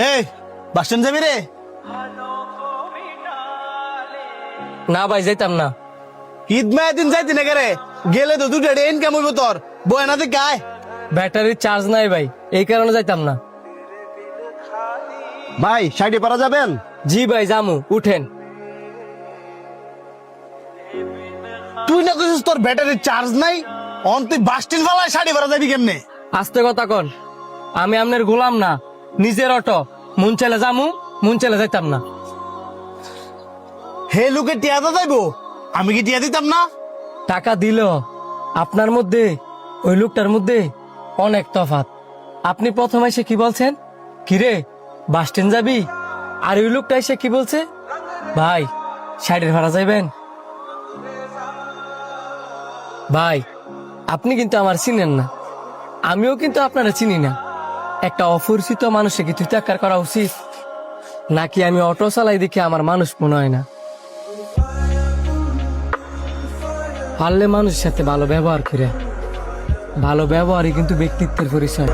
এই bus stand যাবি রে? না ভাই যাইতাম না। ঈদ মায়ের দিন যাইতি না রে, গেলে তো দুটো ইনকাম হইব তোর, বয়না তুই গায়। ব্যাটারির চার্জ নাই ভাই, এই কারণে যাইতাম না। ভাই সাইডে পারা যাবেন? জি ভাই জামু, উঠেন। তুই না কইছিস তোর ব্যাটারির চার্জ নাই, অন তুই বাস স্ট্যান্ড ফালায় সাইডে পারা যাবি কেমনে? আস্তে কথা কন, আমি আপনার গোলাম না, নিজের অটো। মন চাইলে জামু, মন চাইলে যাইতাম না। হে লোকে টিয়া দা যাইবো, আমি কি টিয়া দিতাম না? টাকা দিল আপনার মধ্যে ওই লোকটার মধ্যে অনেক তফাৎ। আপনি প্রথমে এসে কি বলছেন, কিরে বাস স্ট্যান্ড যাবি? আর ওই লোকটা এসে কি বলছে, ভাই সাইডের ভাড়া যাইবেন? ভাই আপনি কিন্তু আমার চিনেন না, আমিও কিন্তু আপনারা চিনি না। একটা অপরিচিত মানুষকে কি তুই করা উচিত নাকি? আমি অটো চালাই দেখে আমার মানুষ মনে হয় না। পারলে মানুষের সাথে ভালো ব্যবহার করে, ভালো ব্যবহারই কিন্তু ব্যক্তিত্বের পরিচয়।